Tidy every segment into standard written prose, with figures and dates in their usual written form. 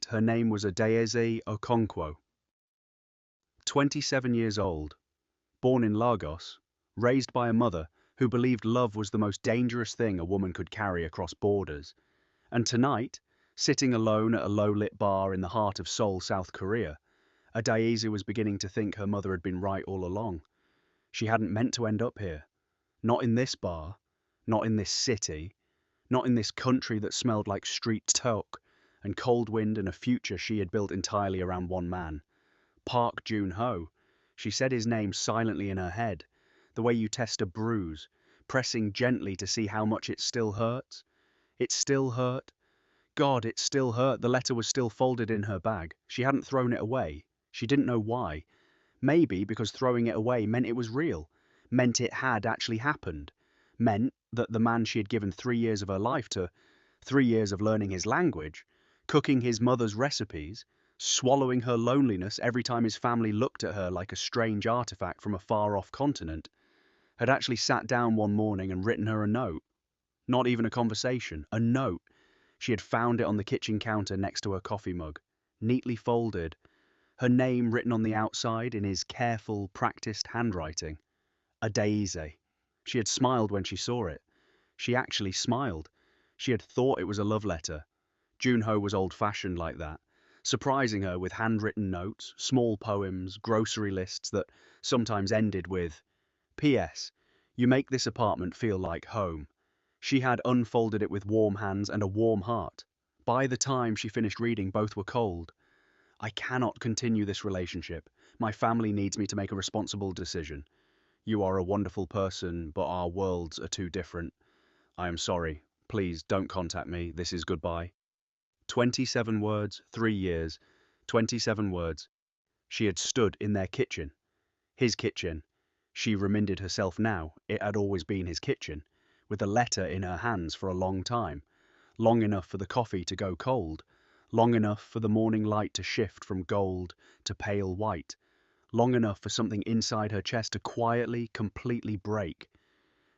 Her name was Adaeze Okonkwo, 27 years old, born in Lagos, raised by a mother who believed love was the most dangerous thing a woman could carry across borders. And tonight, sitting alone at a low-lit bar in the heart of Seoul, South Korea, Adaeze was beginning to think her mother had been right all along. She hadn't meant to end up here. Not in this bar, not in this city, not in this country that smelled like street talk and cold wind and a future she had built entirely around one man. Park Joon-ho. She said his name silently in her head, the way you test a bruise, pressing gently to see how much it still hurts. It still hurt. God, it still hurt. The letter was still folded in her bag. She hadn't thrown it away. She didn't know why. Maybe because throwing it away meant it was real, meant it had actually happened, meant that the man she had given 3 years of her life to, 3 years of learning his language, cooking his mother's recipes, swallowing her loneliness every time his family looked at her like a strange artifact from a far-off continent, had actually sat down one morning and written her a note. Not even a conversation, a note. She had found it on the kitchen counter next to her coffee mug, neatly folded, her name written on the outside in his careful, practiced handwriting. Adaeze. She had smiled when she saw it. She actually smiled. She had thought it was a love letter. Joon-ho was old-fashioned like that, surprising her with handwritten notes, small poems, grocery lists that sometimes ended with, P.S. You make this apartment feel like home. She had unfolded it with warm hands and a warm heart. By the time she finished reading, both were cold. I cannot continue this relationship. My family needs me to make a responsible decision. You are a wonderful person, but our worlds are too different. I am sorry. Please don't contact me. This is goodbye. 27 words, 3 years, 27 words. She had stood in their kitchen. His kitchen. She reminded herself now it had always been his kitchen, with a letter in her hands for a long time, long enough for the coffee to go cold, long enough for the morning light to shift from gold to pale white, long enough for something inside her chest to quietly, completely break.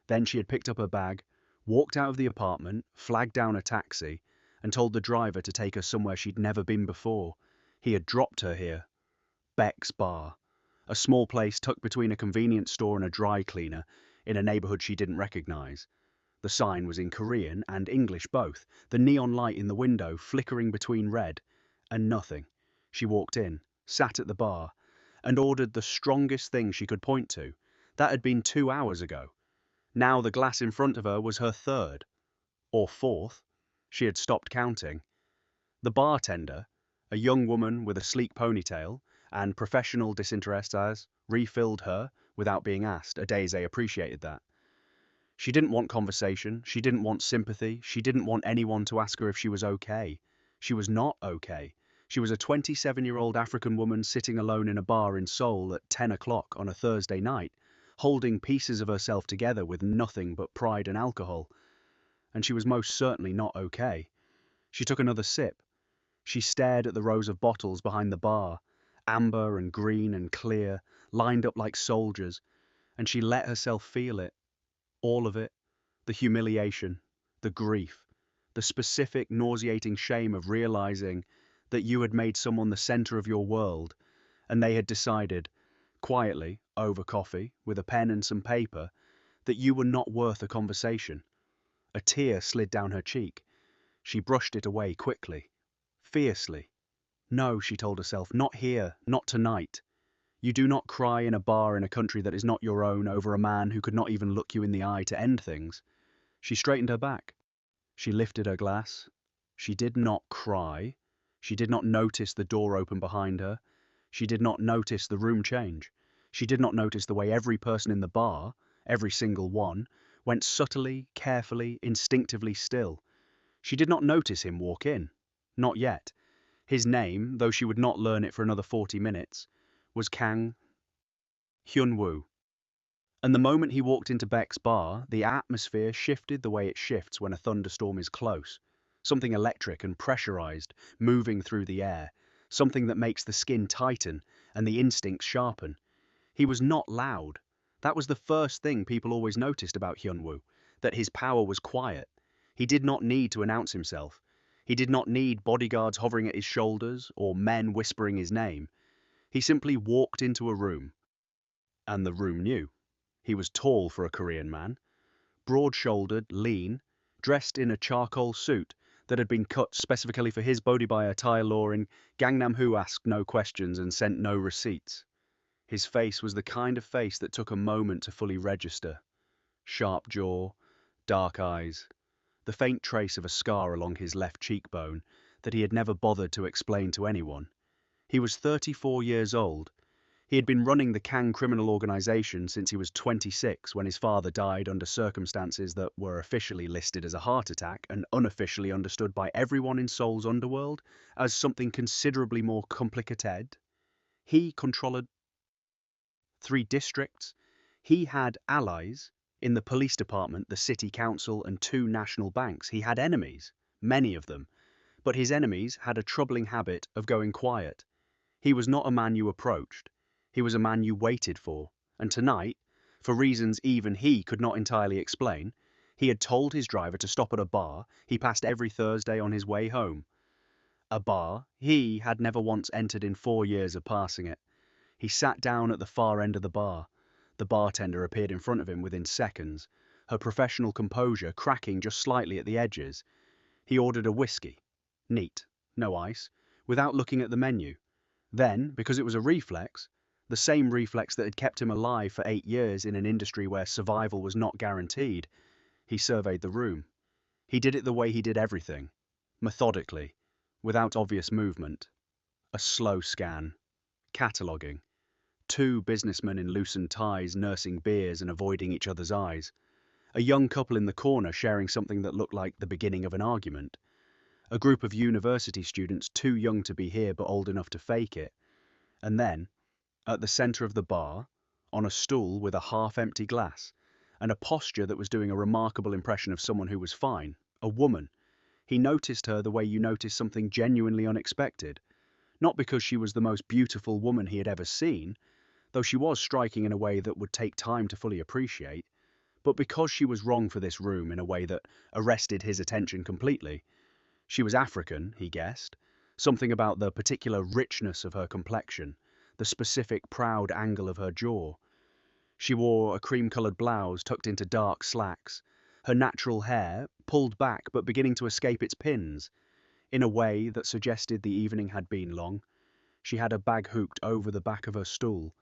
Then she had picked up her bag, walked out of the apartment, flagged down a taxi, and told the driver to take her somewhere she'd never been before. He had dropped her here. Beck's Bar. A small place tucked between a convenience store and a dry cleaner in a neighborhood she didn't recognize. The sign was in Korean and English both, the neon light in the window flickering between red and nothing. She walked in, sat at the bar, and ordered the strongest thing she could point to. That had been 2 hours ago. Now the glass in front of her was her third. Or fourth. She had stopped counting. The bartender, a young woman with a sleek ponytail and professional disinterest, refilled her without being asked. Adaeze appreciated that. She didn't want conversation, she didn't want sympathy, she didn't want anyone to ask her if she was okay. She was not okay. She was a 27-year-old African woman sitting alone in a bar in Seoul at 10 o'clock on a Thursday night, holding pieces of herself together with nothing but pride and alcohol. And she was most certainly not okay. She took another sip. She stared at the rows of bottles behind the bar, amber and green and clear, lined up like soldiers, and she let herself feel it. All of it. The humiliation, the grief, the specific nauseating shame of realizing that you had made someone the center of your world, and they had decided, quietly, over coffee, with a pen and some paper, that you were not worth a conversation. A tear slid down her cheek. She brushed it away quickly, fiercely. No, she told herself, not here, not tonight. You do not cry in a bar in a country that is not your own over a man who could not even look you in the eye to end things. She straightened her back. She lifted her glass. She did not cry. She did not notice the door open behind her. She did not notice the room change. She did not notice the way every person in the bar, every single one, went subtly, carefully, instinctively still. She did not notice him walk in. Not yet. His name, though she would not learn it for another 40 minutes, was Kang Hyun-woo. And the moment he walked into Beck's bar, the atmosphere shifted the way it shifts when a thunderstorm is close. Something electric and pressurized, moving through the air. Something that makes the skin tighten and the instincts sharpen. He was not loud. That was the first thing people always noticed about Hyun-woo, that his power was quiet. He did not need to announce himself. He did not need bodyguards hovering at his shoulders or men whispering his name. He simply walked into a room, and the room knew. He was tall for a Korean man, broad-shouldered, lean, dressed in a charcoal suit that had been cut specifically for his body by a tailor in Gangnam who asked no questions and sent no receipts. His face was the kind of face that took a moment to fully register. Sharp jaw, dark eyes, the faint trace of a scar along his left cheekbone that he had never bothered to explain to anyone. He was 34 years old. He had been running the Kang criminal organization since he was 26 when his father died under circumstances that were officially listed as a heart attack and unofficially understood by everyone in Seoul's underworld as something considerably more complicated. He controlled 3 districts. He had allies in the police department, the city council, and 2 national banks. He had enemies, many of them, but his enemies had a troubling habit of going quiet. He was not a man you approached. He was a man you waited for, and tonight, for reasons even he could not entirely explain, he had told his driver to stop at a bar he passed every Thursday on his way home. A bar he had never once entered in 4 years of passing it. He sat down at the far end of the bar. The bartender appeared in front of him within seconds, her professional composure cracking just slightly at the edges. He ordered a whiskey, neat, no ice, without looking at the menu. Then, because it was a reflex, the same reflex that had kept him alive for 8 years in an industry where survival was not guaranteed, he surveyed the room. He did it the way he did everything, methodically, without obvious movement. A slow scan, cataloguing. 2 businessmen in loosened ties nursing beers and avoiding each other's eyes. A young couple in the corner sharing something that looked like the beginning of an argument. A group of university students too young to be here but old enough to fake it. And then, at the center of the bar, on a stool with a half-empty glass, and a posture that was doing a remarkable impression of someone who was fine, a woman. He noticed her the way you notice something genuinely unexpected. Not because she was the most beautiful woman he had ever seen, though she was striking in a way that would take time to fully appreciate, but because she was wrong for this room in a way that arrested his attention completely. She was African, he guessed, something about the particular richness of her complexion, the specific proud angle of her jaw. She wore a cream-colored blouse tucked into dark slacks, her natural hair pulled back but beginning to escape its pins, in a way that suggested the evening had been long. She had a bag hooked over the back of her stool.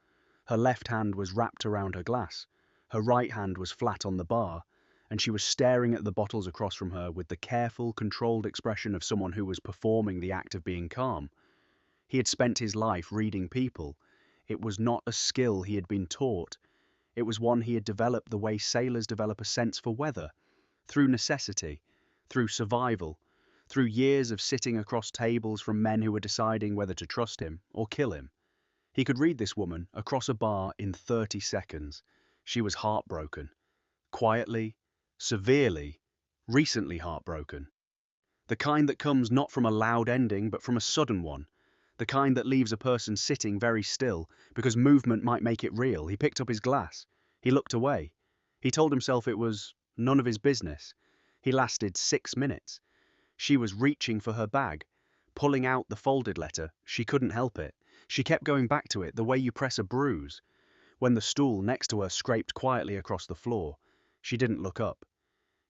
Her left hand was wrapped around her glass, her right hand was flat on the bar, and she was staring at the bottles across from her with the careful, controlled expression of someone who was performing the act of being calm. He had spent his life reading people. It was not a skill he had been taught. It was one he had developed the way sailors develop a sense for weather, through necessity, through survival, through years of sitting across tables from men who were deciding whether to trust him or kill him. He could read this woman across a bar in 30 seconds. She was heartbroken. Quietly, severely, recently heartbroken. The kind that comes not from a loud ending but from a sudden one. The kind that leaves a person sitting very still because movement might make it real. He picked up his glass. He looked away. He told himself it was none of his business. He lasted 6 minutes. She was reaching for her bag, pulling out the folded letter. She couldn't help it. She kept going back to it the way you press a bruise. When the stool next to her scraped quietly across the floor, she didn't look up.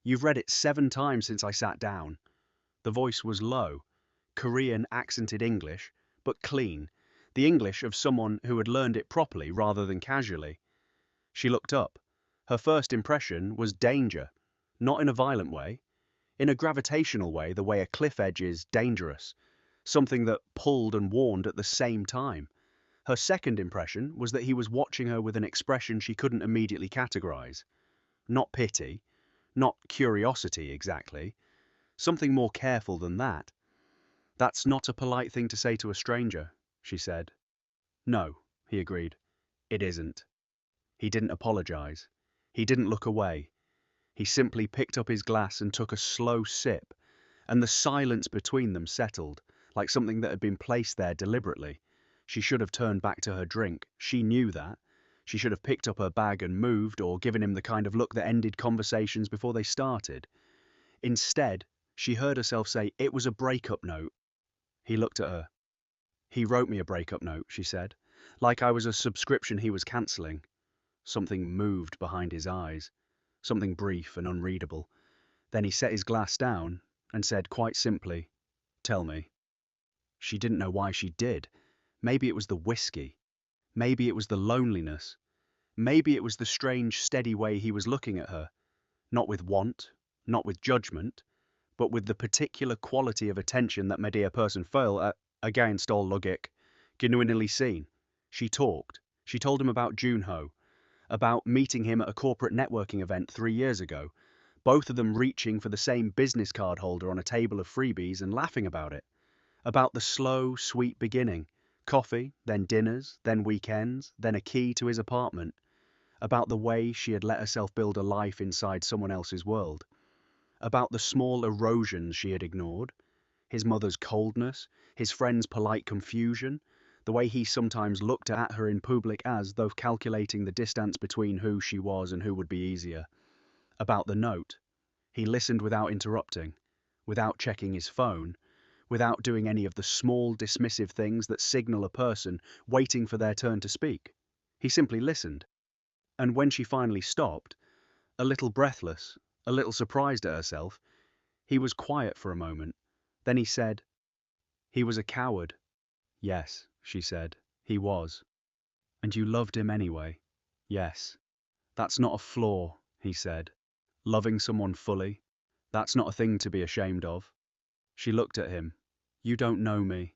"You've read it 7 times since I sat down." The voice was low, Korean accented English, but clean, the English of someone who had learned it properly rather than casually. She looked up. Her first impression was danger, not in a violent way, in a gravitational way, the way a cliff edge is dangerous, something that pulled and warned at the same time. Her second impression was that he was watching her with an expression she couldn't immediately categorize. Not pity, not curiosity exactly, something more careful than that. "That's not a polite thing to say to a stranger," she said. "No," he agreed. "It isn't." He didn't apologize. He didn't look away. He simply picked up his glass and took a slow sip, and the silence between them settled, like something that had been placed there deliberately. She should have turned back to her drink. She knew that. She should have picked up her bag and moved, or given him the kind of look that ended conversations before they started. Instead, She heard herself say, "It was a breakup note." He looked at her. "He wrote me a breakup note," she said, like I was a subscription he was cancelling. Something moved behind his eyes, something brief and unreadable. Then he set his glass down and said quite simply, "Tell me." She didn't know why she did. Maybe it was the whiskey. Maybe it was the loneliness. Maybe it was the strange, steady way he was looking at her. Not with want, not with judgment, but with the particular quality of attention that made a person feel, against all logic, genuinely seen. She talked. She told him about Junho, about meeting him at a corporate networking event 3 years ago, both of them reaching for the same business card holder on a table of freebies and laughing about it. About the slow, sweet beginning, coffee, then dinners, then weekends, then a key to his apartment. About the way she had let herself build a life inside someone else's world. About the small erosions she had ignored, his mother's coldness, his friend's polite confusion, the way he sometimes looked at her in public as though calculating the distance between who she was and who would be easier. About the note. He listened without interrupting, without checking his phone, without doing any of the small dismissive things that signal a person waiting for their turn to speak. He simply listened. And when she finally stopped, a little breathless, a little surprised at herself, he was quiet for a moment. Then he said, "He was a coward." "Yes," she said, "he was." "And you loved him anyway?" "Yes." "That's not a flaw," he said. "Loving someone fully, that's not a thing to be ashamed of." She looked at him. "You don't know me."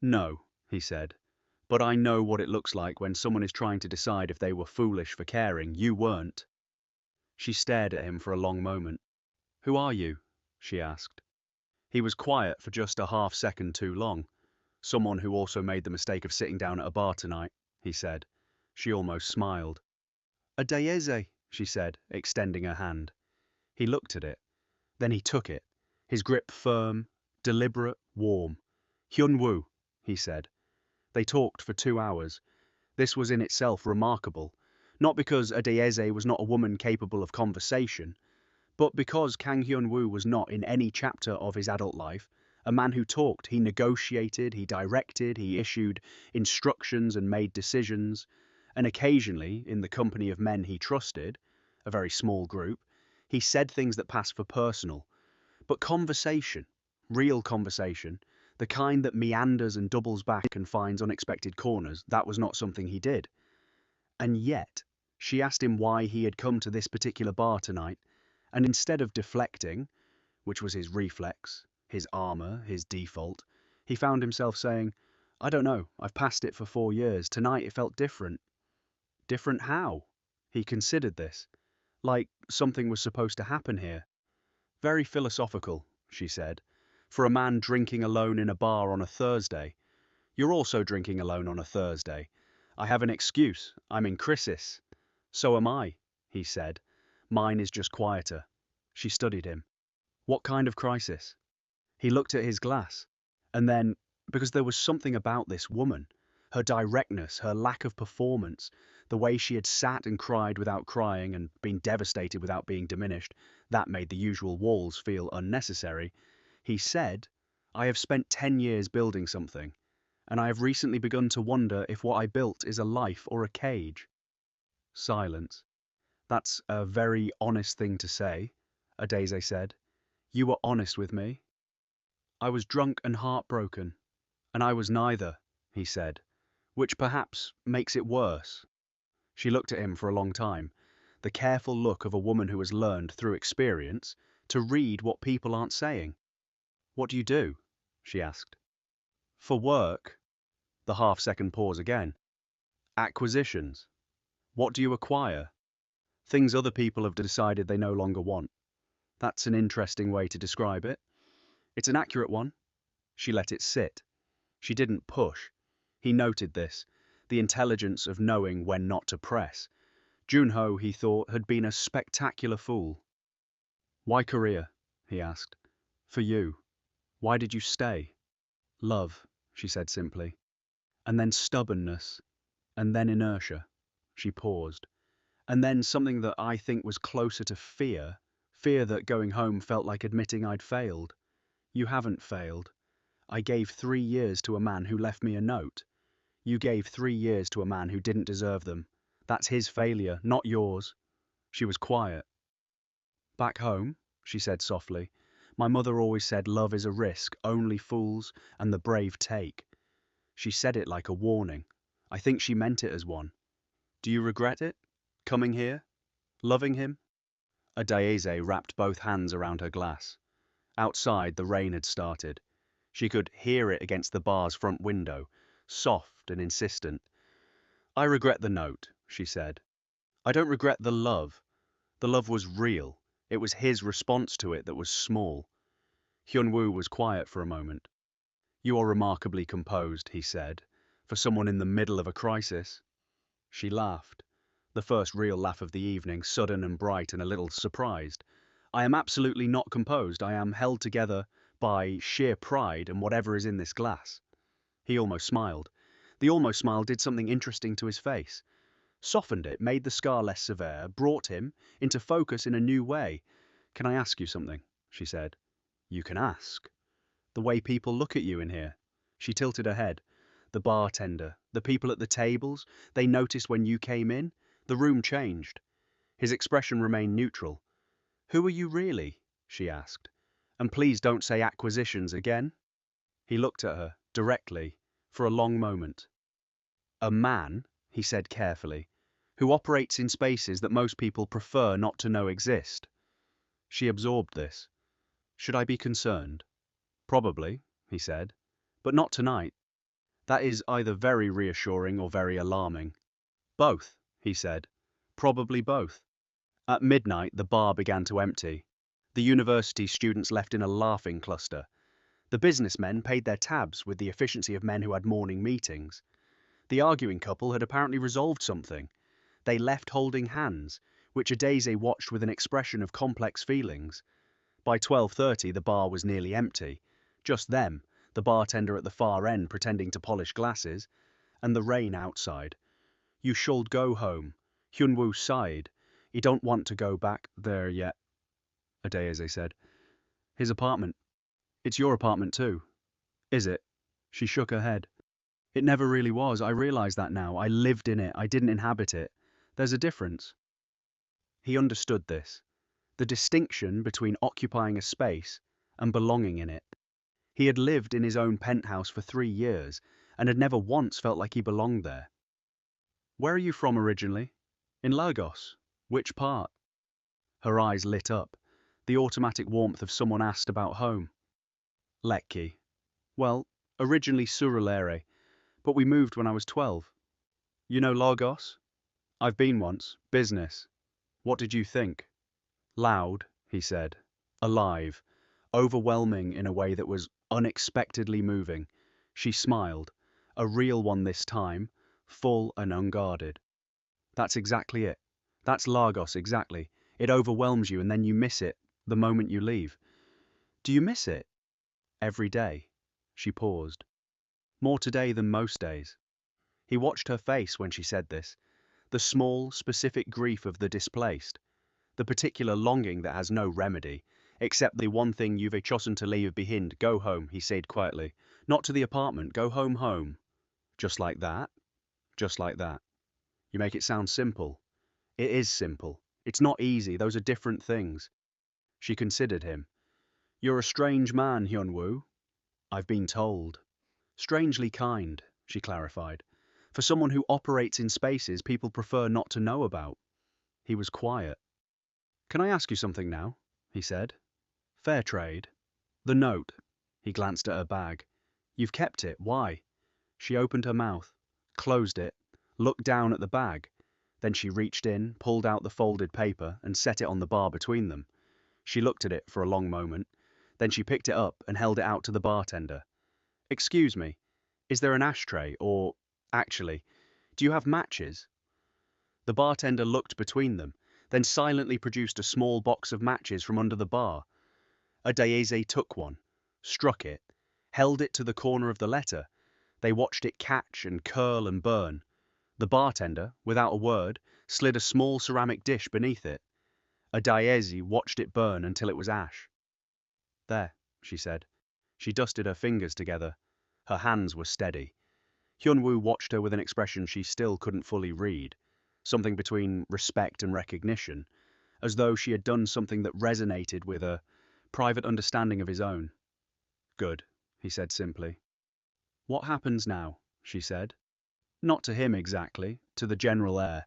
"No," he said. "But I know what it looks like when someone is trying to decide if they were foolish for caring. You weren't." She stared at him for a long moment. "Who are you?" she asked. He was quiet for just a half second too long. "Someone who also made the mistake of sitting down at a bar tonight," he said. She almost smiled. "Adaeze," she said, extending her hand. He looked at it. Then he took it, his grip firm, deliberate, warm. "Hyun-woo," he said. They talked for 2 hours. This was in itself remarkable, not because Adaeze was not a woman capable of conversation, but because Kang Hyun-woo was not, in any chapter of his adult life, a man who talked. He negotiated, he directed, he issued instructions and made decisions, and occasionally, in the company of men he trusted, a very small group, he said things that passed for personal. But conversation, real conversation, the kind that meanders and doubles back and finds unexpected corners, that was not something he did. And yet, she asked him why he had come to this particular bar tonight, and instead of deflecting, which was his reflex, his armor, his default, he found himself saying, "I don't know, I've passed it for 4 years. Tonight it felt different." Different how? He considered this, like something was supposed to happen here. "Very philosophical," she said, "for a man drinking alone in a bar on a Thursday. You're also drinking alone on a Thursday. I have an excuse. I'm in crisis." "So am I," he said. "Mine is just quieter." She studied him. "What kind of crisis?" He looked at his glass. And then, because there was something about this woman, her directness, her lack of performance, the way she had sat and cried without crying and been devastated without being diminished, that made the usual walls feel unnecessary. He said, "I have spent 10 years building something, and I have recently begun to wonder if what I built is a life or a cage." Silence. "That's a very honest thing to say," Adaeze said. "You were honest with me." "I was drunk and heartbroken, and I was neither," he said, "which perhaps makes it worse." She looked at him for a long time, the careful look of a woman who has learned, through experience, to read what people aren't saying. "What do you do?" she asked. "For work." The half-second pause again. "Acquisitions. What do you acquire?" "Things other people have decided they no longer want." "That's an interesting way to describe it." "It's an accurate one." She let it sit. She didn't push. He noted this, the intelligence of knowing when not to press. Junho, he thought, had been a spectacular fool. "Why Korea?" he asked. "For you. Why did you stay?" "Love," she said simply. And then stubbornness. And then inertia. She paused. And then something that I think was closer to fear, Fear that going home felt like admitting I'd failed. You haven't failed. I gave 3 years to a man who left me a note. You gave 3 years to a man who didn't deserve them. That's his failure, not yours. She was quiet. Back home, she said softly, my mother always said love is a risk only fools and the brave take. She said it like a warning. I think she meant it as one. Do you regret it? Coming here? Loving him? Adaeze wrapped both hands around her glass. Outside, the rain had started. She could hear it against the bar's front window, soft and insistent. I regret the note, she said. I don't regret the love. The love was real. It was his response to it that was small. Hyun-woo was quiet for a moment. You are remarkably composed, he said, for someone in the middle of a crisis. She laughed. The first real laugh of the evening, sudden and bright and a little surprised. I am absolutely not composed. I am held together by sheer pride and whatever is in this glass. He almost smiled. The almost smile did something interesting to his face. Softened it, made the scar less severe, brought him into focus in a new way. Can I ask you something? She said. You can ask. The way people look at you in here. She tilted her head. The bartender, the people at the tables, they noticed when you came in. The room changed. His expression remained neutral. Who are you really? She asked. And please don't say acquisitions again. He looked at her, directly, for a long moment. A man, he said carefully, who operates in spaces that most people prefer not to know exist. She absorbed this. Should I be concerned? Probably, he said, but not tonight. That is either very reassuring or very alarming. Both, he said. Probably both. At midnight, the bar began to empty. The university students left in a laughing cluster. The businessmen paid their tabs with the efficiency of men who had morning meetings. The arguing couple had apparently resolved something. They left holding hands, which Adaeze watched with an expression of complex feelings. By 12:30, the bar was nearly empty. Just them, the bartender at the far end pretending to polish glasses, and the rain outside. You should go home. Hyun-woo sighed. He don't want to go back there yet, Adaeze said. His apartment. It's your apartment too. Is it? She shook her head. It never really was. I realize that now. I lived in it. I didn't inhabit it. There's a difference. He understood this. The distinction between occupying a space and belonging in it. He had lived in his own penthouse for 3 years and had never once felt like he belonged there. Where are you from originally? In Lagos. Which part? Her eyes lit up, the automatic warmth of someone asked about home. Lekki. Well, originally Surulere, but we moved when I was 12. You know Lagos? I've been once. Business. What did you think? Loud, he said. Alive. Overwhelming in a way that was unexpectedly moving. She smiled. A real one this time, full and unguarded. That's exactly it. That's Lagos, exactly. It overwhelms you and then you miss it the moment you leave. Do you miss it? Every day. She paused. More today than most days. He watched her face when she said this. The small, specific grief of the displaced. The particular longing that has no remedy, except the one thing you've chosen to leave behind. Go home, he said quietly. Not to the apartment, go home. Just like that? Just like that. You make it sound simple. It is simple. It's not easy. Those are different things. She considered him. You're a strange man, Hyun-woo. I've been told. Strangely kind, she clarified. For someone who operates in spaces people prefer not to know about. He was quiet. Can I ask you something now? He said. Fair trade. The note. He glanced at her bag. You've kept it. Why? She opened her mouth, closed it, looked down at the bag. Then she reached in, pulled out the folded paper, and set it on the bar between them. She looked at it for a long moment. Then she picked it up and held it out to the bartender. Excuse me, is there an ashtray, or, actually, do you have matches? The bartender looked between them, then silently produced a small box of matches from under the bar. Adaeze took one, struck it, held it to the corner of the letter. They watched it catch and curl and burn. The bartender, without a word, slid a small ceramic dish beneath it. Adaeze watched it burn until it was ash. There, she said. She dusted her fingers together. Her hands were steady. Hyun-woo watched her with an expression she still couldn't fully read, something between respect and recognition, as though she had done something that resonated with a private understanding of his own. Good, he said simply. What happens now? She said. Not to him exactly, to the general air,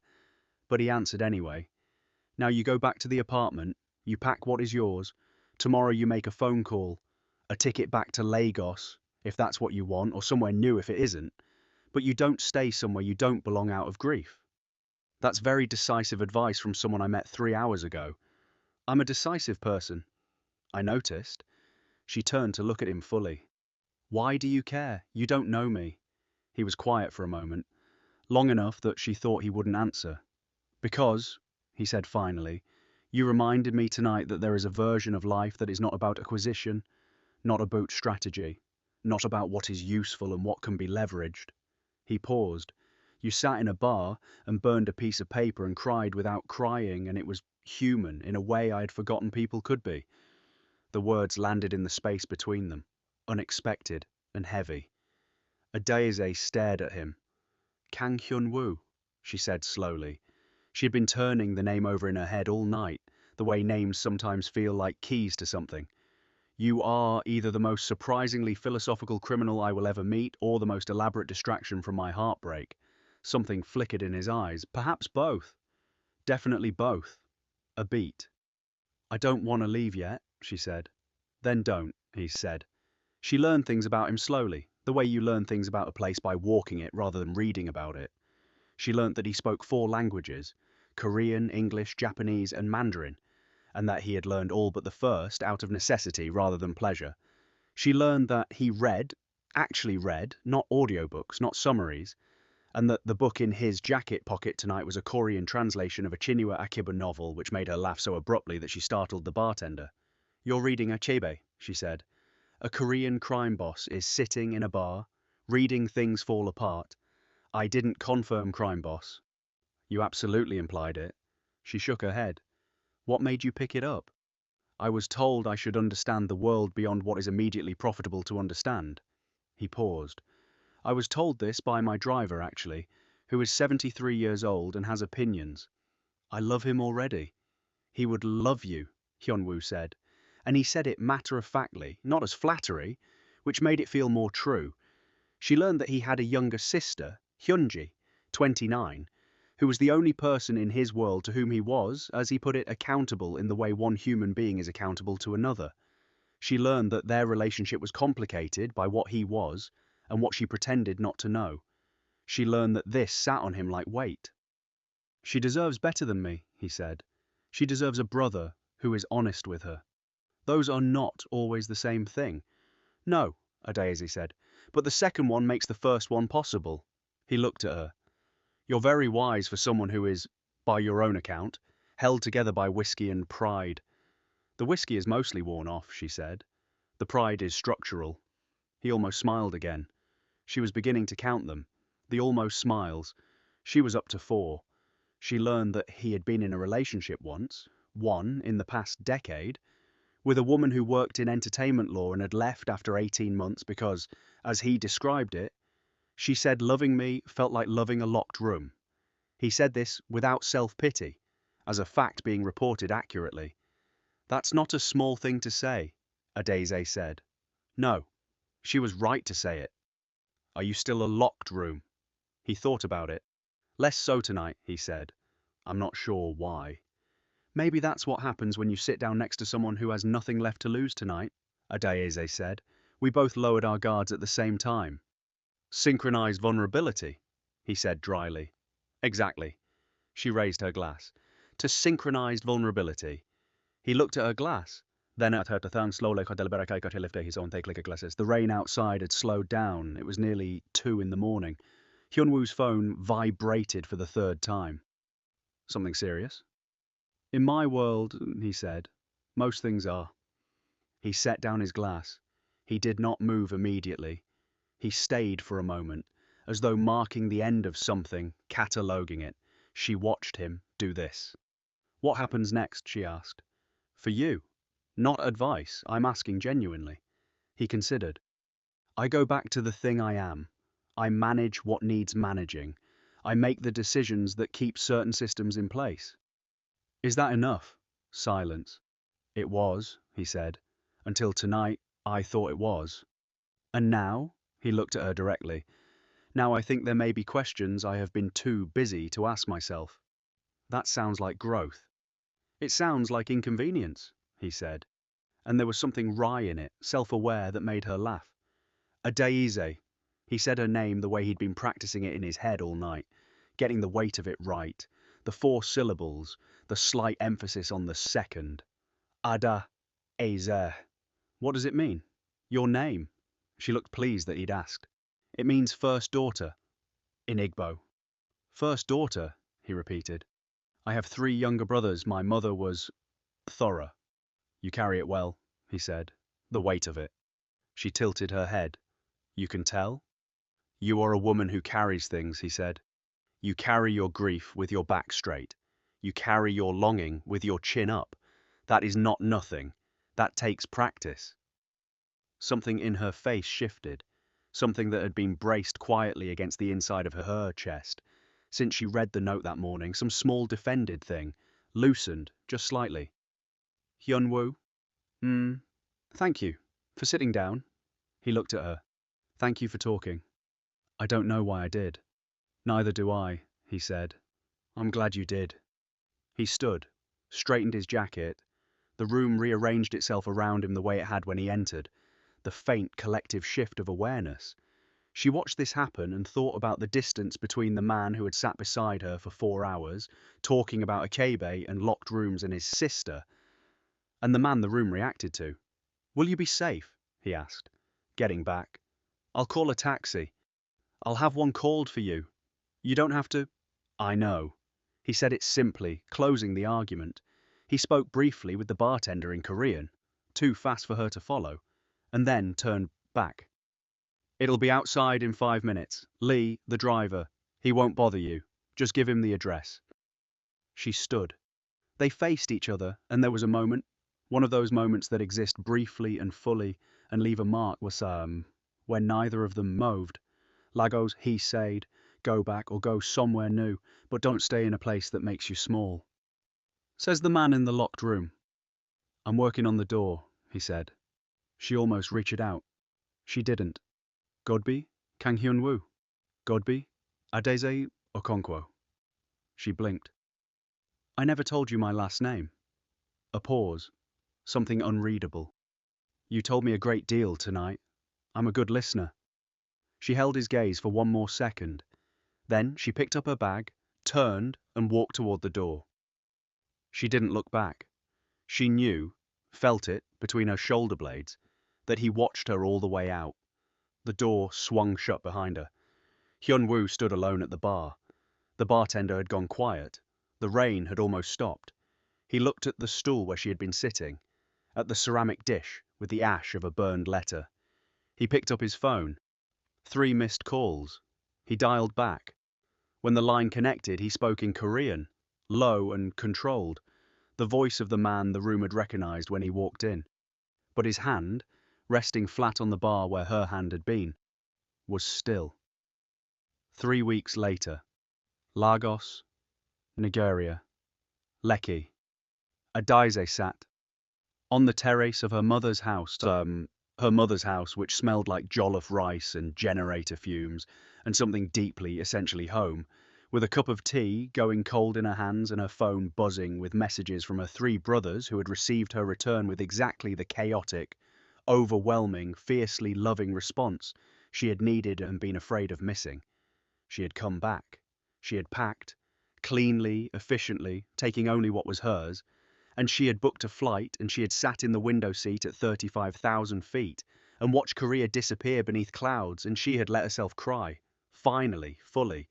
but he answered anyway. Now you go back to the apartment, you pack what is yours, tomorrow you make a phone call, a ticket back to Lagos, if that's what you want, or somewhere new if it isn't, but you don't stay somewhere you don't belong out of grief. That's very decisive advice from someone I met 3 hours ago. I'm a decisive person. I noticed. She turned to look at him fully. Why do you care? You don't know me. He was quiet for a moment, long enough that she thought he wouldn't answer. Because, he said finally, you reminded me tonight that there is a version of life that is not about acquisition, not about strategy, not about what is useful and what can be leveraged. He paused. You sat in a bar and burned a piece of paper and cried without crying, and it was human in a way I had forgotten people could be. The words landed in the space between them, unexpected and heavy. Adaeze stared at him. Kang Hyun-woo, she said slowly. She had been turning the name over in her head all night, the way names sometimes feel like keys to something. You are either the most surprisingly philosophical criminal I will ever meet, or the most elaborate distraction from my heartbreak. Something flickered in his eyes. Perhaps both. Definitely both. A beat. I don't want to leave yet, she said. Then don't, he said. She learned things about him slowly, the way you learn things about a place by walking it rather than reading about it. She learnt that he spoke 4 languages, Korean, English, Japanese, and Mandarin, and that he had learned all but the first out of necessity rather than pleasure. She learned that he actually read, not audiobooks, not summaries, and that the book in his jacket pocket tonight was a Korean translation of a Chinua Achebe novel, which made her laugh so abruptly that she startled the bartender. You're reading Achebe, she said. A Korean crime boss is sitting in a bar, reading Things Fall Apart. I didn't confirm crime boss. You absolutely implied it. She shook her head. What made you pick it up? I was told I should understand the world beyond what is immediately profitable to understand. He paused. I was told this by my driver, actually, who is 73 years old and has opinions. I love him already. He would love you, Hyun-woo said. And he said it matter-of-factly, not as flattery, which made it feel more true. She learned that he had a younger sister, Hyunji, 29, who was the only person in his world to whom he was, as he put it, accountable in the way one human being is accountable to another. She learned that their relationship was complicated by what he was and what she pretended not to know. She learned that this sat on him like weight. She deserves better than me, he said. She deserves a brother who is honest with her. Those are not always the same thing. No, Adaeze said, but the second one makes the first one possible. He looked at her. You're very wise for someone who is, by your own account, held together by whiskey and pride. The whiskey is mostly worn off, she said. The pride is structural. He almost smiled again. She was beginning to count them. The almost smiles. She was up to 4. She learned that he had been in a relationship once, one in the past decade, with a woman who worked in entertainment law and had left after 18 months because, as he described it, she said loving me felt like loving a locked room. He said this without self-pity, as a fact being reported accurately. That's not a small thing to say, Adaeze said. No, she was right to say it. Are you still a locked room? He thought about it. Less so tonight, he said. I'm not sure why. Maybe that's what happens when you sit down next to someone who has nothing left to lose tonight, Adaeze said. We both lowered our guards at the same time. Synchronized vulnerability, he said dryly. Exactly. She raised her glass. To synchronized vulnerability. He looked at her glass, then at her to turn slowly to lift his own take glasses. The rain outside had slowed down. It was nearly 2 in the morning. Hyun-woo's phone vibrated for the 3rd time. Something serious? In my world, he said, most things are. He set down his glass. He did not move immediately. He stayed for a moment, as though marking the end of something, cataloguing it. She watched him do this. What happens next? She asked. For you. Not advice, I'm asking genuinely. He considered. I go back to the thing I am. I manage what needs managing. I make the decisions that keep certain systems in place. Is that enough? Silence. It was, he said. Until tonight, I thought it was. And now? He looked at her directly. Now I think there may be questions I have been too busy to ask myself. That sounds like growth. It sounds like inconvenience, he said. And there was something wry in it, self-aware, that made her laugh. Adaeze. He said her name the way he'd been practicing it in his head all night, getting the weight of it right, the 4 syllables, the slight emphasis on the second. Adaeze. What does it mean? Your name. She looked pleased that he'd asked. It means first daughter. In Igbo. First daughter, he repeated. I have 3 younger brothers. My mother was thorough. You carry it well, he said. The weight of it. She tilted her head. You can tell? You are a woman who carries things, he said. You carry your grief with your back straight. You carry your longing with your chin up. That is not nothing. That takes practice. Something in her face shifted, something that had been braced quietly against the inside of her chest. Since she read the note that morning, some small defended thing, loosened just slightly. Hyun-woo? Thank you. For sitting down. He looked at her. Thank you for talking. I don't know why I did. Neither do I, he said. I'm glad you did. He stood, straightened his jacket. The room rearranged itself around him the way it had when he entered, the faint collective shift of awareness. She watched this happen and thought about the distance between the man who had sat beside her for 4 hours, talking about Akebe and locked rooms and his sister, and the man the room reacted to. Will you be safe? He asked, getting back. I'll call a taxi. I'll have one called for you. You don't have to. I know. He said it simply, closing the argument. He spoke briefly with the bartender in Korean, too fast for her to follow, and then turned back. It'll be outside in 5 minutes. Lee, the driver, he won't bother you. Just give him the address. She stood. They faced each other, and there was a moment, one of those moments that exist briefly and fully and leave a mark, when neither of them moved. Lagos, he said, go back or go somewhere new, but don't stay in a place that makes you small. Says the man in the locked room. I'm working on the door, he said. She almost reached out. She didn't. Godby? Kang Hyun-woo. Godby? Adaeze Okonkwo. She blinked. I never told you my last name. A pause. Something unreadable. You told me a great deal tonight. I'm a good listener. She held his gaze for one more second. Then she picked up her bag, turned, and walked toward the door. She didn't look back. She knew, felt it between her shoulder blades, that he watched her all the way out. The door swung shut behind her. Hyun-woo stood alone at the bar. The bartender had gone quiet. The rain had almost stopped. He looked at the stool where she had been sitting, at the ceramic dish with the ash of a burned letter. He picked up his phone. 3 missed calls. He dialed back. When the line connected, he spoke in Korean, low and controlled, the voice of the man the room had recognized when he walked in. But his hand, resting flat on the bar where her hand had been, was still. 3 weeks later. Lagos, Nigeria, Lekki. Adaeze sat on the terrace of her mother's house, which smelled like jollof rice and generator fumes and something deeply, essentially home, with a cup of tea going cold in her hands and her phone buzzing with messages from her 3 brothers who had received her return with exactly the chaotic, overwhelming, fiercely loving response she had needed and been afraid of missing. She had come back. She had packed, cleanly, efficiently, taking only what was hers, and she had booked a flight, and she had sat in the window seat at 35,000 feet and watched Korea disappear beneath clouds, and she had let herself cry, finally, fully,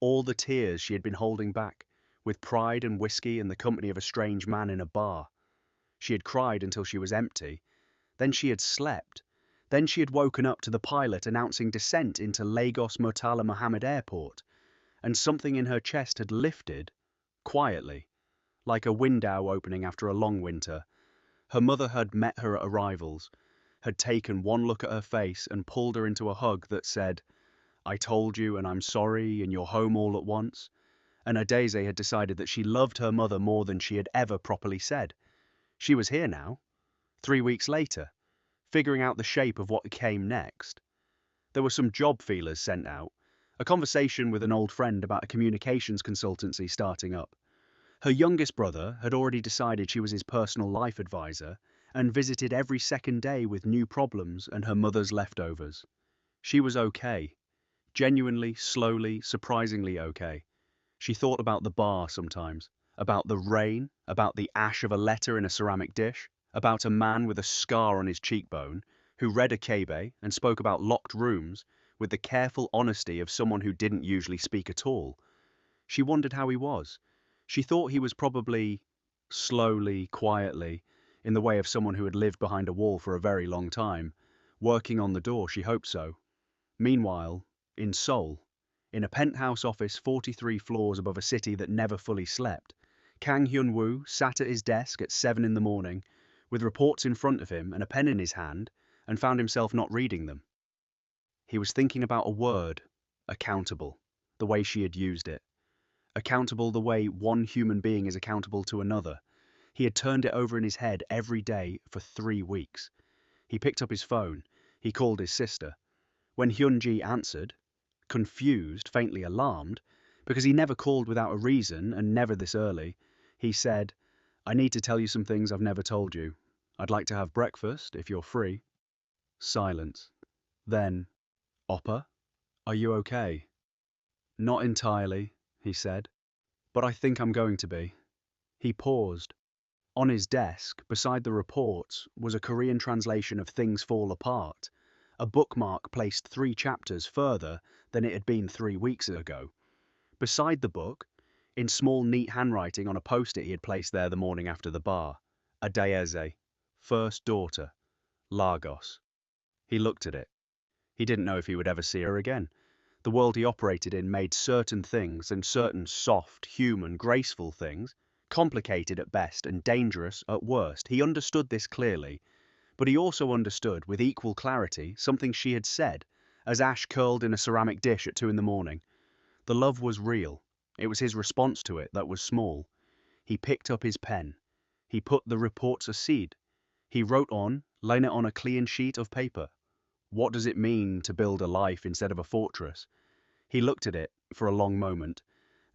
all the tears she had been holding back, with pride and whiskey and the company of a strange man in a bar. She had cried until she was empty. Then she had slept. Then she had woken up to the pilot announcing descent into Lagos Murtala Mohammed Airport, and something in her chest had lifted, quietly, like a window opening after a long winter. Her mother had met her at arrivals, had taken one look at her face and pulled her into a hug that said, "I told you and I'm sorry and you're home all at once." And Adaeze had decided that she loved her mother more than she had ever properly said. She was here now, 3 weeks later, figuring out the shape of what came next. There were some job feelers sent out, a conversation with an old friend about a communications consultancy starting up. Her youngest brother had already decided she was his personal life advisor and visited every second day with new problems and her mother's leftovers. She was okay. Genuinely, slowly, surprisingly okay. She thought about the bar sometimes, about the rain, about the ash of a letter in a ceramic dish, about a man with a scar on his cheekbone who read Akebe and spoke about locked rooms with the careful honesty of someone who didn't usually speak at all. She wondered how he was. She thought he was probably slowly, quietly, in the way of someone who had lived behind a wall for a very long time, working on the door, she hoped so. Meanwhile, in Seoul, in a penthouse office 43 floors above a city that never fully slept, Kang Hyun-woo sat at his desk at 7 in the morning, with reports in front of him and a pen in his hand, and found himself not reading them. He was thinking about a word, accountable, the way she had used it. Accountable the way one human being is accountable to another. He had turned it over in his head every day for 3 weeks. He picked up his phone. He called his sister. When Hyun-ji answered, confused, faintly alarmed, because he never called without a reason and never this early, he said, "I need to tell you some things I've never told you. I'd like to have breakfast, if you're free." Silence. Then, "Oppa, are you okay?" "Not entirely," he said, "but I think I'm going to be." He paused. On his desk, beside the reports, was a Korean translation of Things Fall Apart, a bookmark placed 3 chapters further than it had been 3 weeks ago. Beside the book, in small neat handwriting on a post-it he had placed there the morning after the bar, Adaeze, first daughter, Lagos. He looked at it. He didn't know if he would ever see her again. The world he operated in made certain things, and certain soft, human, graceful things, complicated at best and dangerous at worst. He understood this clearly, but he also understood with equal clarity something she had said as ash curled in a ceramic dish at 2 in the morning. The love was real. It was his response to it that was small. He picked up his pen. He put the reports aside. He wrote on, laying it on a clean sheet of paper. What does it mean to build a life instead of a fortress? He looked at it for a long moment.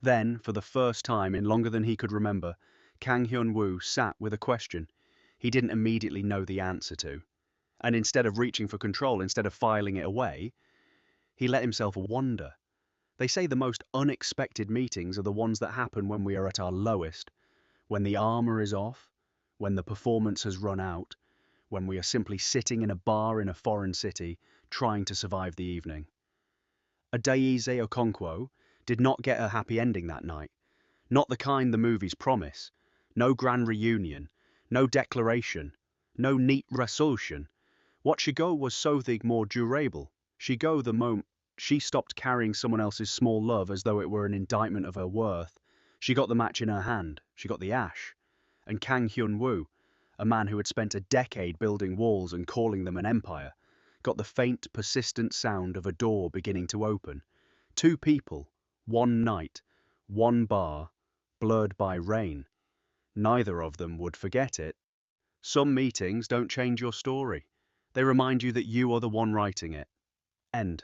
Then, for the first time in longer than he could remember, Kang Hyun-woo sat with a question he didn't immediately know the answer to. And instead of reaching for control, instead of filing it away, he let himself wonder. They say the most unexpected meetings are the ones that happen when we are at our lowest, when the armor is off, when the performance has run out, when we are simply sitting in a bar in a foreign city, trying to survive the evening. Adaeze Okonkwo did not get a happy ending that night. Not the kind the movies promise. No grand reunion, no declaration, no neat resolution. What she go was something more durable. She go the moment she stopped carrying someone else's small love as though it were an indictment of her worth. She got the match in her hand. She got the ash. And Kang Hyun-woo, a man who had spent a decade building walls and calling them an empire, got the faint, persistent sound of a door beginning to open. 2 people, 1 night, 1 bar, blurred by rain. Neither of them would forget it. Some meetings don't change your story. They remind you that you are the one writing it. End.